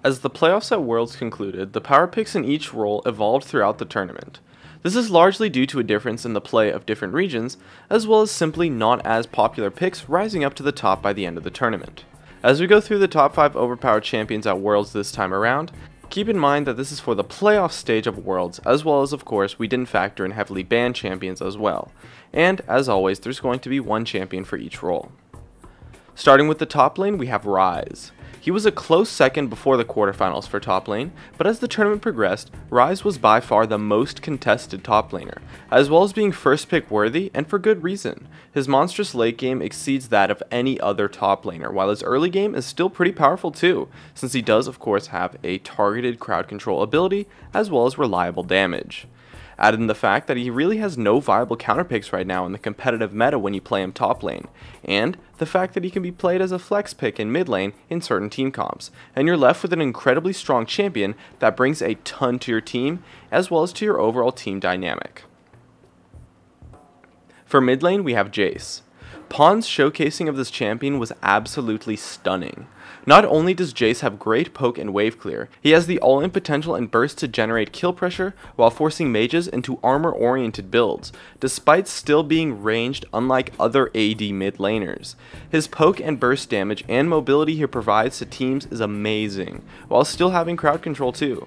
As the playoffs at Worlds concluded, the power picks in each role evolved throughout the tournament. This is largely due to a difference in the play of different regions, as well as simply not as popular picks rising up to the top by the end of the tournament. As we go through the top 5 overpowered champions at Worlds this time around, keep in mind that this is for the playoff stage of Worlds, as well as of course we didn't factor in heavily banned champions as well. And as always, there's going to be one champion for each role. Starting with the top lane, we have Ryze. He was a close second before the quarterfinals for top lane, but as the tournament progressed, Ryze was by far the most contested top laner, as well as being first pick worthy, and for good reason. His monstrous late game exceeds that of any other top laner, while his early game is still pretty powerful too, since he does of course have a targeted crowd control ability, as well as reliable damage. Add in the fact that he really has no viable counterpicks right now in the competitive meta when you play him top lane, and the fact that he can be played as a flex pick in mid lane in certain team comps, and you're left with an incredibly strong champion that brings a ton to your team, as well as to your overall team dynamic. For mid lane, we have Jace. Pawn's showcasing of this champion was absolutely stunning. Not only does Jace have great poke and wave clear, he has the all-in potential and burst to generate kill pressure while forcing mages into armor-oriented builds, despite still being ranged unlike other AD mid laners. His poke and burst damage and mobility he provides to teams is amazing, while still having crowd control too.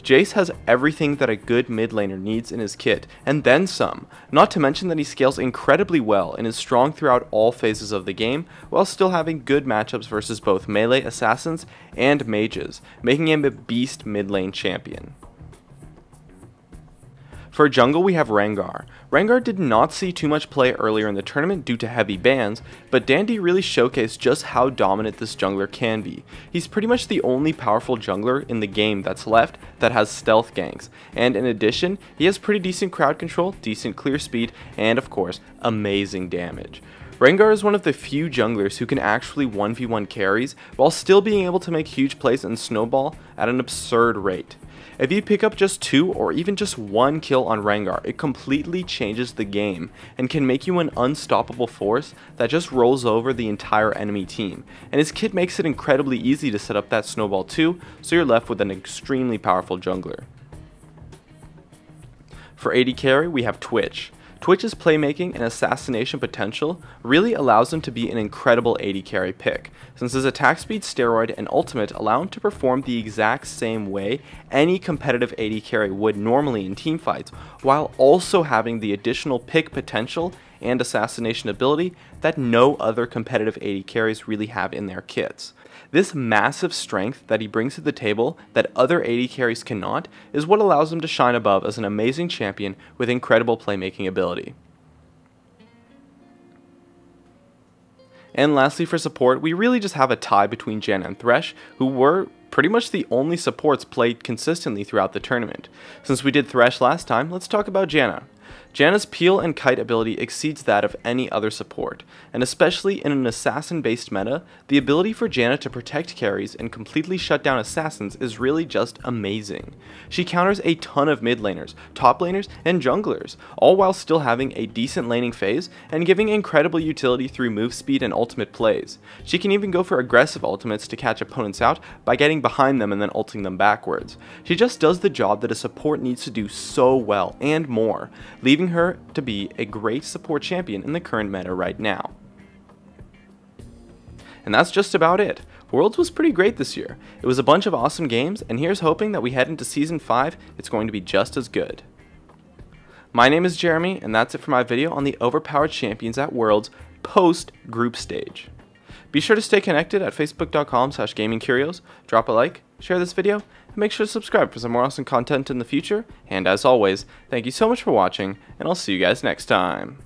Jace has everything that a good mid laner needs in his kit, and then some, not to mention that he scales incredibly well and is strong throughout all phases of the game, while still having good matchups versus both melee assassins and mages, making him a beast mid lane champion. For jungle, we have Rengar. Rengar did not see too much play earlier in the tournament due to heavy bans, but Dandy really showcased just how dominant this jungler can be. He's pretty much the only powerful jungler in the game that's left that has stealth ganks, and in addition, he has pretty decent crowd control, decent clear speed, and of course, amazing damage. Rengar is one of the few junglers who can actually 1v1 carries while still being able to make huge plays and snowball at an absurd rate. If you pick up just 2 or even just 1 kill on Rengar, it completely changes the game and can make you an unstoppable force that just rolls over the entire enemy team. And his kit makes it incredibly easy to set up that snowball too, so you're left with an extremely powerful jungler. For AD carry, we have Twitch. Twitch's playmaking and assassination potential really allows him to be an incredible AD carry pick, since his attack speed, steroid, and ultimate allow him to perform the exact same way any competitive AD carry would normally in teamfights, while also having the additional pick potential and assassination ability that no other competitive AD carries really have in their kits. This massive strength that he brings to the table that other AD carries cannot is what allows him to shine above as an amazing champion with incredible playmaking ability. And lastly, for support, we really just have a tie between Janna and Thresh, who were pretty much the only supports played consistently throughout the tournament. Since we did Thresh last time, let's talk about Janna. Janna's peel and kite ability exceeds that of any other support, and especially in an assassin-based meta, the ability for Janna to protect carries and completely shut down assassins is really just amazing. She counters a ton of mid laners, top laners, and junglers, all while still having a decent laning phase and giving incredible utility through move speed and ultimate plays. She can even go for aggressive ultimates to catch opponents out by getting behind them and then ulting them backwards. She just does the job that a support needs to do so well, and more, leaving her to be a great support champion in the current meta right now. And that's just about it. Worlds was pretty great this year. It was a bunch of awesome games, and here's hoping that we head into Season 5, it's going to be just as good. My name is Jeremy, and that's it for my video on the overpowered champions at Worlds post-group stage. Be sure to stay connected at facebook.com/gamingcurios, drop a like, share this video, and make sure to subscribe for some more awesome content in the future. And as always, thank you so much for watching, and I'll see you guys next time.